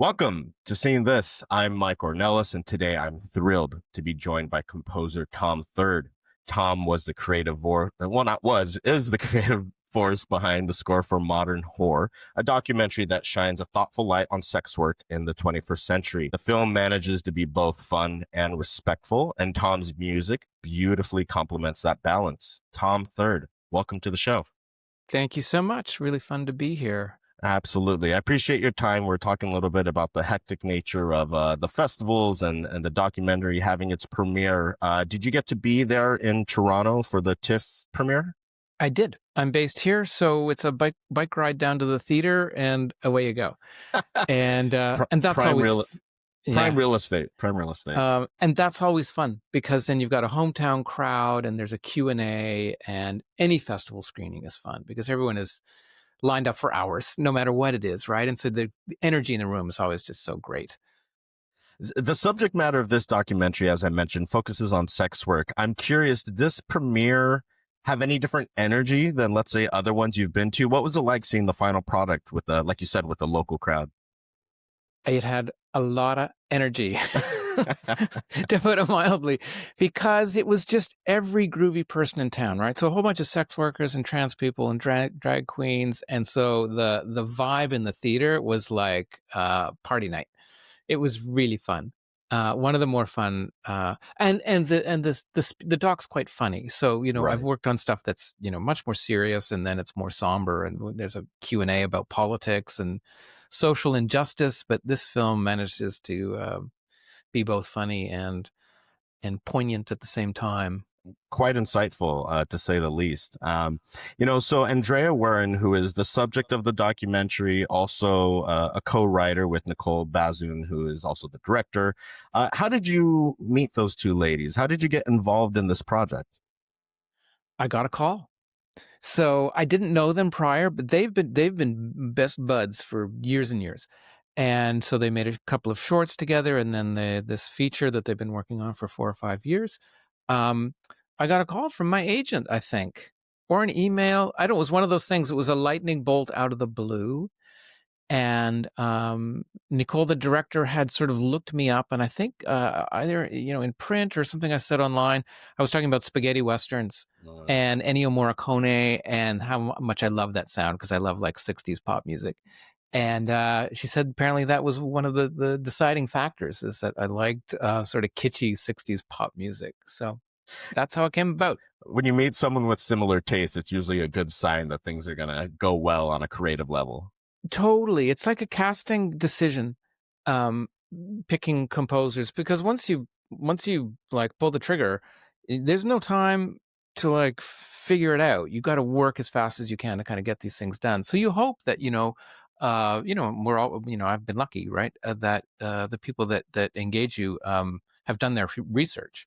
Welcome to Seeing This. I'm Mike Ornelas, and today I'm thrilled to be joined by composer Tom Third. Tom was the is the creative force behind the score for Modern Whore, a documentary that shines a thoughtful light on sex work in the 21st century. The film manages to be both fun and respectful, and Tom's music beautifully complements that balance. Tom Third, welcome to the show. Thank you so much. Really fun to be here. Absolutely. I appreciate your time. We're talking a little bit about the hectic nature of the festivals and the documentary having its premiere. Did you get to be there in Toronto for the TIFF premiere? I did. I'm based here, so it's a bike ride down to the theater, and away you go. And that's Prime always real prime real estate. Prime real estate. And that's always fun because then you've got a hometown crowd, and there's a Q&A, and any festival screening is fun because everyone is lined up for hours, no matter what it is, right? And so the energy in the room is always just so great. The subject matter of this documentary, as I mentioned, focuses on sex work. I'm curious, did this premiere have any different energy than, let's say, other ones you've been to? What was it like seeing the final product with like you said, with the local crowd? It had a lot of energy, to put it mildly, because it was just every groovy person in town, right? So a whole bunch of sex workers and trans people and drag queens. And so the vibe in the theater was like party night. It was really fun. One of the more fun, the doc's quite funny. So, I've Right. worked on stuff that's, much more serious, and then it's more somber, and there's a Q&A about politics and social injustice. But this film manages to be both funny and poignant at the same time. Quite insightful, to say the least. So Andrea Warren, who is the subject of the documentary, also a co-writer with Nicole Bazoon, who is also the director. How did you meet those two ladies? How did you get involved in this project? I got a call. So I didn't know them prior, but they've been best buds for years and years. And so they made a couple of shorts together, and then this feature that they've been working on for 4 or 5 years. Um, I got a call from my agent, I think, or an email. I don't. It was one of those things. It was a lightning bolt out of the blue. And Nicole, the director, had sort of looked me up, and I think either in print or something I said online, I was talking about spaghetti westerns and Ennio Morricone and how much I love that sound because I love like 60s pop music. And she said apparently that was one of the deciding factors, is that I liked sort of kitschy 60s pop music. So that's how it came about. When you meet someone with similar tastes, it's usually a good sign that things are going to go well on a creative level. Totally. It's like a casting decision, um, picking composers, because once you like pull the trigger, there's no time to like figure it out. You got to work as fast as you can to kind of get these things done. So you hope that, we're all, I've been lucky, right? That the people that engage you have done their research,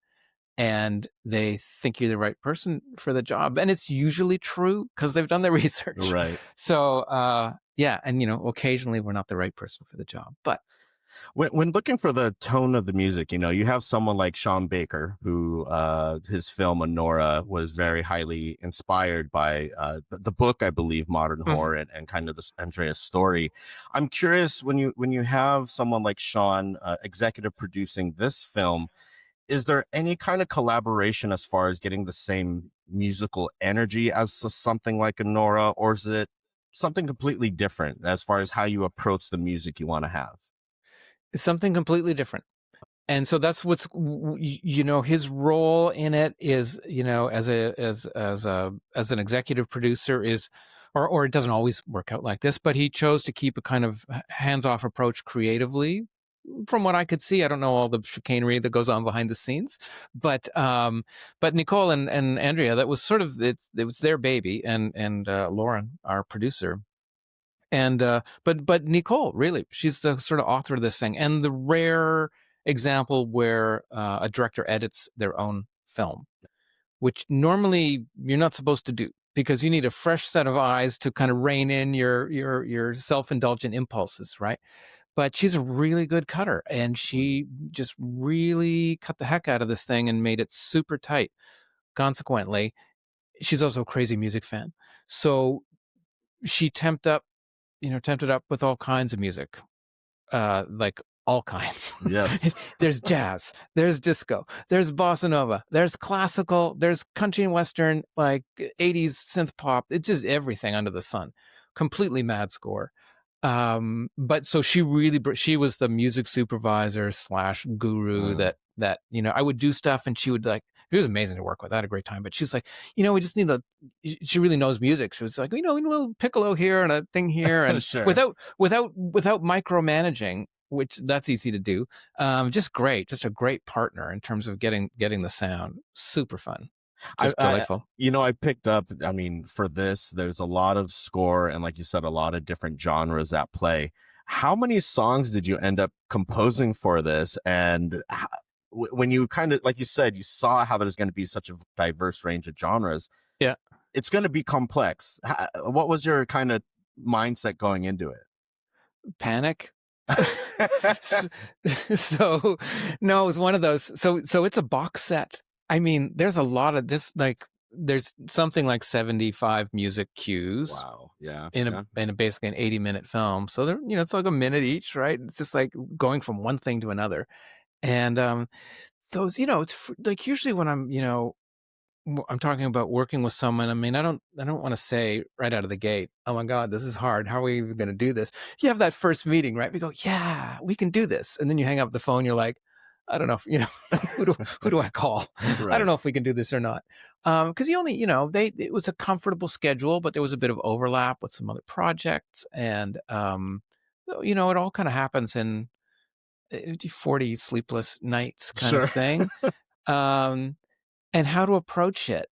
and they think you're the right person for the job. And it's usually true because they've done their research. Right. So, yeah. And, occasionally we're not the right person for the job, but When looking for the tone of the music, you have someone like Sean Baker, who his film Honora was very highly inspired by the book, I believe, Modern Horror, and kind of this Andrea's story. I'm curious, when you have someone like Sean executive producing this film, is there any kind of collaboration as far as getting the same musical energy as something like Honora, or is it something completely different as far as how you approach the music you want to have? something completely different. And so that's what's, his role in it is, as an executive producer is, or it doesn't always work out like this, but he chose to keep a kind of hands-off approach creatively. From what I could see, I don't know all the chicanery that goes on behind the scenes, but Nicole and Andrea, that was sort of, it was their baby, and Lauren, our producer. And but Nicole, really, she's the sort of author of this thing, and the rare example where a director edits their own film, which normally you're not supposed to do because you need a fresh set of eyes to kind of rein in your self-indulgent impulses, right? But she's a really good cutter, and she just really cut the heck out of this thing and made it super tight. Consequently, she's also a crazy music fan, so she tempted up with all kinds of music. like all kinds. Yes. There's jazz, there's disco, there's bossa nova, there's classical, there's country and western, like 80s synth pop. It's just everything under the sun. Completely mad score. But so she was the music supervisor slash guru Mm. that I would do stuff and she would like, it was amazing to work with. I had a great time. But she's like, we just need she really knows music. She was like, a little piccolo here and a thing here, and Sure. without micromanaging, which that's easy to do. Just great, just a great partner in terms of getting the sound. Super fun, I, just I delightful. I picked up, I mean, for this, there's a lot of score and, like you said, a lot of different genres at play. How many songs did you end up composing for this? And when you kind of, like you said, you saw how there's going to be such a diverse range of genres, Yeah. it's going to be complex. What was your kind of mindset going into it? Panic. So no, it was one of those. So it's a box set. I mean, there's a lot of this, like there's something like 75 music cues Wow. Yeah. in Yeah. a basically an 80-minute film. So there, it's like a minute each, right? It's just like going from one thing to another. And those, like usually when I'm talking about working with someone. I mean, I don't want to say right out of the gate, "Oh my God, this is hard. How are we even going to do this?" You have that first meeting, right? We go, "Yeah, we can do this," and then you hang up the phone. You're like, "I don't know, if, who do I call? I don't Right. know if we can do this or not." Because you only, it was a comfortable schedule, but there was a bit of overlap with some other projects, and it all kind of happens in 40 sleepless nights kind of Sure. thing. Um, and how to approach it.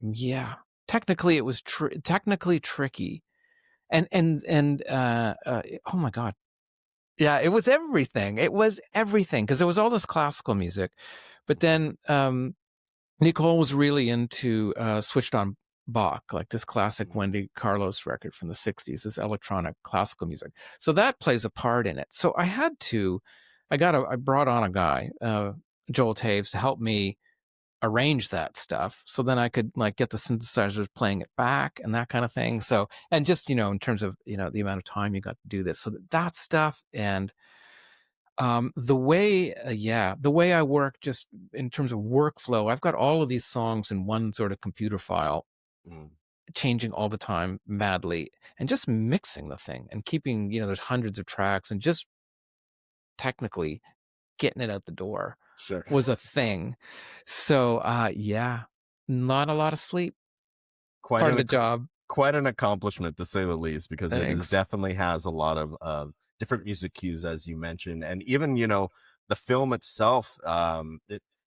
Yeah. Technically, it was technically tricky. And oh my God. Yeah, it was everything. It was everything because there was all this classical music. But then Nicole was really into switched on Bach, like this classic Wendy Carlos record from the 60s, this electronic classical music. So that plays a part in it. So I brought on a guy, Joel Taves, to help me arrange that stuff, so then I could like get the synthesizers playing it back and that kind of thing. So, and just in terms of the amount of time you got to do this, so that stuff. And the way I work, just in terms of workflow, I've got all of these songs in one sort of computer file, Mm. changing all the time madly, and just mixing the thing and keeping, there's hundreds of tracks, and just technically getting it out the door Sure. was a thing. So yeah, not a lot of sleep. Quite Part of an the job. quite an accomplishment, to say the least, because it is Thanks. definitely has a lot of different music cues, as you mentioned, and even the film itself.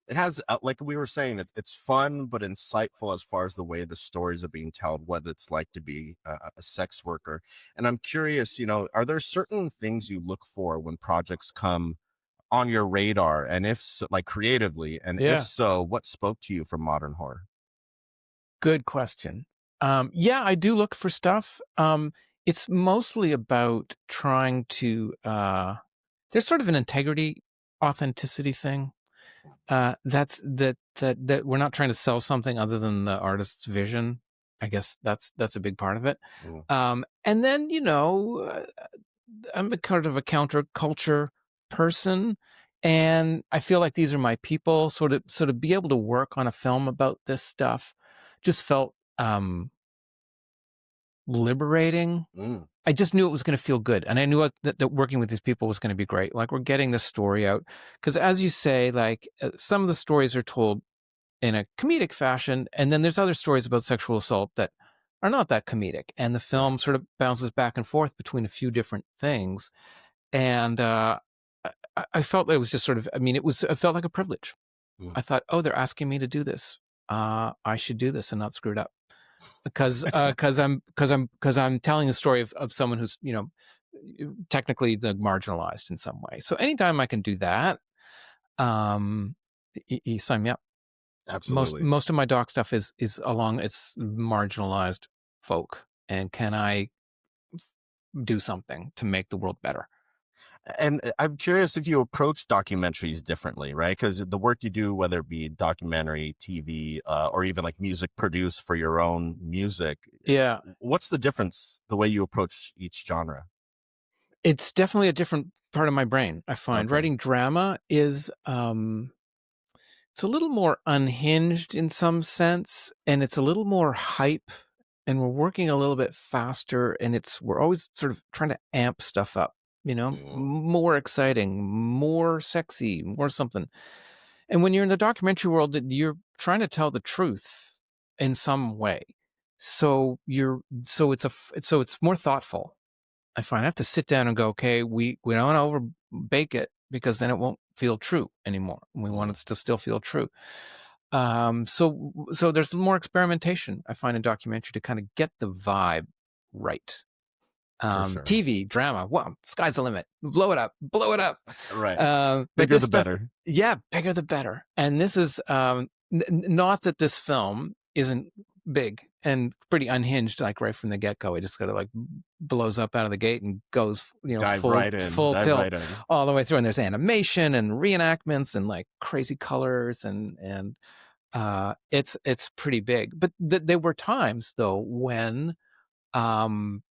It has, like we were saying, it's fun but insightful as far as the way the stories are being told, what it's like to be a sex worker. And I'm curious, are there certain things you look for when projects come on your radar, and if so, like creatively, and if Yeah. so, what spoke to you from modern horror? Good question. Yeah, I do look for stuff. It's mostly about trying to, there's sort of an integrity, authenticity thing. That we're not trying to sell something other than the artist's vision. I guess that's a big part of it. Mm. And then, I'm a kind of a counterculture person, and I feel like these are my people. Sort of be able to work on a film about this stuff just felt liberating. Mm. I just knew it was going to feel good, and I knew that working with these people was going to be great. Like, we're getting this story out because, as you say, like some of the stories are told in a comedic fashion, and then there's other stories about sexual assault that are not that comedic, and the Right. film sort of bounces back and forth between a few different things. And I felt it was just sort of, I mean, it felt like a privilege. Mm. I thought, oh, they're asking me to do this. I should do this and not screw it up, because I'm telling a story of someone who's technically the marginalized in some way. So anytime I can do that, um, you sign me up. Most Absolutely. most of my doc stuff is along it's marginalized folk, and can I do something to make the world better? And I'm curious if you approach documentaries differently, right? Because the work you do, whether it be documentary, TV, or even like music produced for your own music, Yeah. what's the difference, the way you approach each genre? It's definitely a different part of my brain, I find. Okay. Writing drama is, it's a little more unhinged in some sense, and it's a little more hype, and we're working a little bit faster, and we're always sort of trying to amp stuff up, Mm, more exciting, more sexy, more something. And when you're in the documentary world, you're trying to tell the truth in some way. So it's more thoughtful. I find I have to sit down and go, okay, we don't want to over bake it because then it won't feel true anymore. We want it mm, to still feel true. So there's more experimentation I find in documentary to kind of get the vibe right. for sure. TV drama, well, sky's the limit. Blow it up, blow it up. Right. But Bigger this the stuff, better. yeah, bigger the better. And this is not that this film isn't big and pretty unhinged, like right from the get go. It just kind of like blows up out of the gate and goes, Dive full right in. full Dive tilt right in. all the way through. And there's animation and reenactments and like crazy colors and it's pretty big. But there were times though when um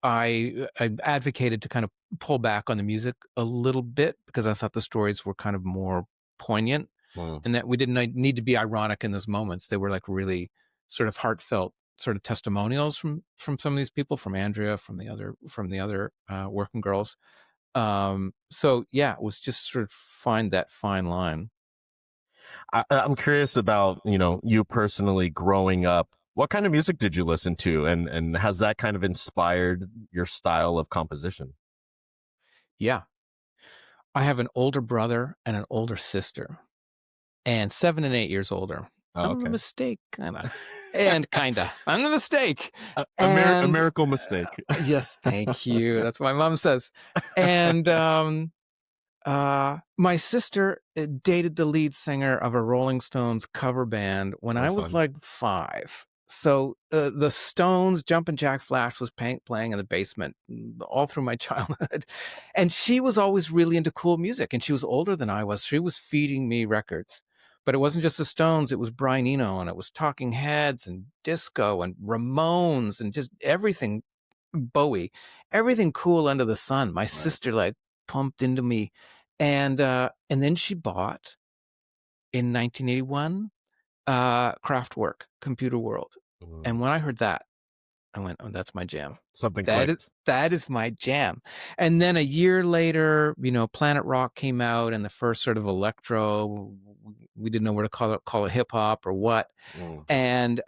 I advocated to kind of pull back on the music a little bit because I thought the stories were kind of more poignant Mm, and that we didn't need to be ironic in those moments. They were like really sort of heartfelt sort of testimonials from some of these people, from Andrea, from the other working girls. So yeah, it was just sort of find that fine line. I'm curious about, you personally growing up. What kind of music did you listen to, and has that kind of inspired your style of composition? Yeah. I have an older brother and an older sister, and 7 and 8 years older. Oh, I'm the okay. mistake, kinda, and kinda. I'm the mistake, A and miracle mistake. yes, thank you. That's what my mom says. And my sister dated the lead singer of a Rolling Stones cover band when Oh, I was fun. like 5. So the Stones, Jumpin' Jack Flash was playing in the basement all through my childhood, and she was always really into cool music. And she was older than I was. She was feeding me records, but it wasn't just the Stones. It was Brian Eno, and it was Talking Heads, and disco, and Ramones, and just everything. Bowie, everything cool under the sun. My Right. sister like pumped into me, and then she bought in 1981 Kraftwerk, Computer World. Mm, And when I heard that, I went, "Oh, that's my jam. something That is clicked. that is my jam." And then a year later, Planet Rock came out, and the first sort of electro. We didn't know where to call it hip hop or what. Mm, And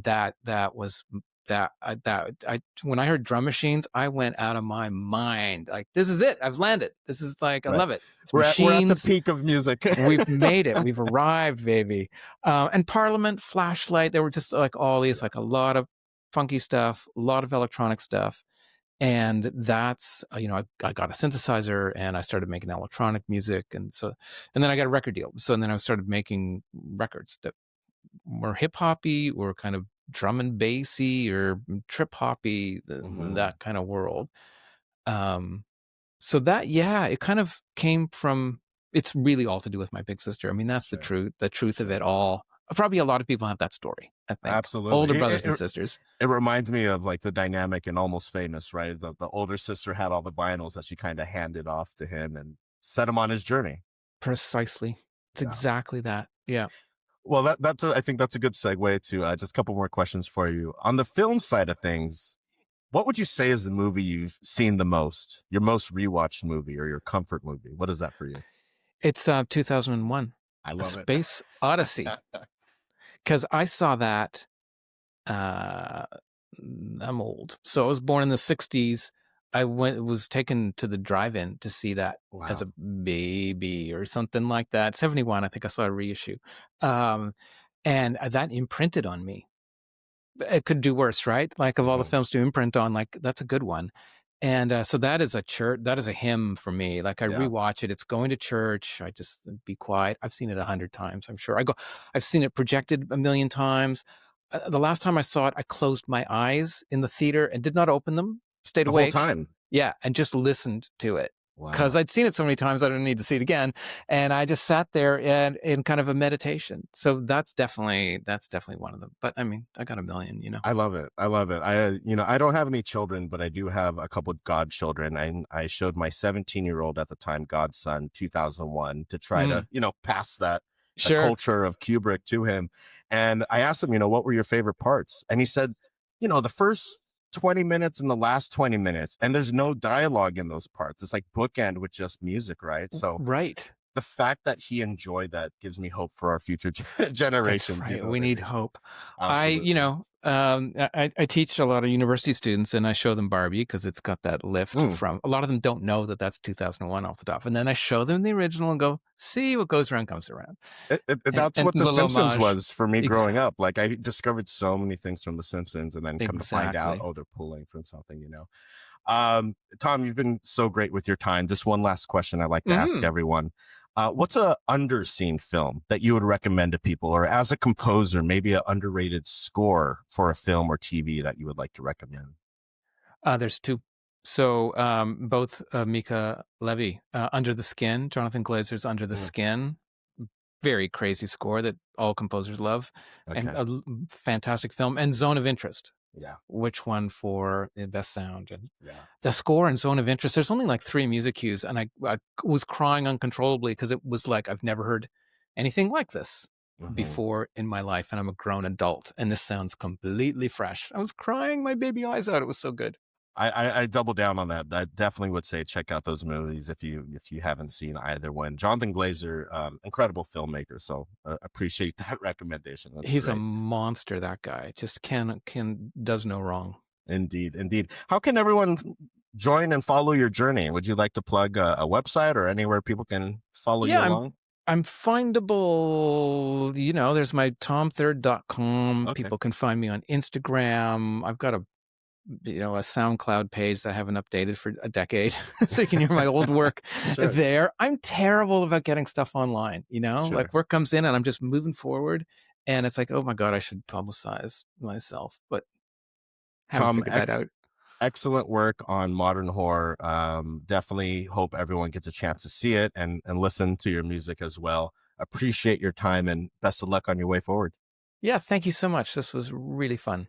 that was that I when I heard drum machines, I went out of my mind. Like, this is it. I've landed. This is like, I right. love it. It's We're at the machines. peak of music. We've made it. We've arrived, baby. And Parliament, Flashlight, there were just like all these, like a lot of funky stuff, a lot of electronic stuff. And that's, I got a synthesizer and I started making electronic music. And then I got a record deal. So then I started making records that were hip hoppy or kind of drum and bassy or trip hoppy, Mhm. that kind of world. Um, so that, yeah, it kind of came from, it's really all to do with my big sister. I mean, that's Sure. the truth of Sure. it all. Probably a lot of people have that story, I think. Absolutely. Older It, brothers and it, sisters. it reminds me of like the dynamic in Almost Famous, right? The older sister had all the vinyls that she kind of handed off to him and set him on his journey. Precisely. It's Yeah. exactly that. Yeah. Well, I think that's a good segue to just a couple more questions for you. On the film side of things, what would you say is the movie you've seen the most, your most rewatched movie or your comfort movie? What is that for you? It's 2001, I A love it. Space Odyssey. Because I saw that, uh, I'm old. So I was born in the 60s. Was taken to the drive-in to see that as Wow. a baby or something like that. 71, I think I saw a reissue. Um, and that imprinted on me. It could do worse, right? Like, of all the Hmm. films to imprint on, like, that's a good one. And so that is a hymn for me. Like, I Yeah. rewatch it. It's going to church. I just be quiet. I've seen it 100 times, I'm sure. I've seen it projected a million times. The last time I saw it, I closed my eyes in the theater and did not open them, stayed The whole awake. time. Yeah, and just listened to it. because Wow. I'd seen it so many times I didn't need to see it again, and I just sat there and in kind of a meditation. So that's definitely one of them. But I mean, I got a million, you know. I love it. I love it. I don't have any children, but I do have a couple of godchildren. And I showed my 17-year-old at the time godson 2001 to try to, Mm, pass that the sure. culture of Kubrick to him. And I asked him, what were your favorite parts? And he said, the first 20 minutes and the last 20 minutes, and there's no dialogue in those parts. It's like bookend with just music, right? So Right. the fact that he enjoyed that gives me hope for our future That's generations. You right. know We what I need mean? hope. Absolutely. I teach a lot of university students, and I show them Barbie because it's got that lift Mm. from. A lot of them don't know that that's 2001 off the top, and then I show them the original and go, "See, what goes around comes around," That's and what a The little Simpsons homage. was for me growing Exactly. up. Like I discovered so many things from The Simpsons, and then come to find out, Exactly. oh, they're pulling from something. Tom, you've been so great with your time. Just one last question I like to ask Hmm. everyone. What's a underseen film that you would recommend to people, or as a composer, maybe an underrated score for a film or TV that you would like to recommend? There's two. So both Mika Levy, Under the Skin, Jonathan Glazer's Under the Mm, Skin, very crazy score that all composers love, and okay. a fantastic film, and Zone of Interest, Yeah. which one for the best sound. And Yeah. the score in Zone of Interest, there's only like three music cues, and I was crying uncontrollably because it was like I've never heard anything like this Hmm. before in my life, and I'm a grown adult, and this sounds completely fresh. I was crying my baby eyes out. It was so good. I double down on that. I definitely would say check out those movies if you haven't seen either one. Jonathan Glazer, incredible filmmaker. So appreciate that recommendation. That's He's a great. monster, that guy. Just can does no wrong. Indeed, indeed. How can everyone join and follow your journey? Would you like to plug a website or anywhere people can follow you Yeah, along? I'm findable, there's my tomthird.com. Okay, People can find me on Instagram. I've got a SoundCloud page that I haven't updated for a decade. So you can hear my old work sure, there. I'm terrible about getting stuff online, sure. like work comes in and I'm just moving forward and it's like, oh my God, I should publicize myself, but haven't Tom, figured that out. excellent work on modern horror. Definitely hope everyone gets a chance to see it and listen to your music as well. Appreciate your time and best of luck on your way forward. Yeah, thank you so much. This was really fun.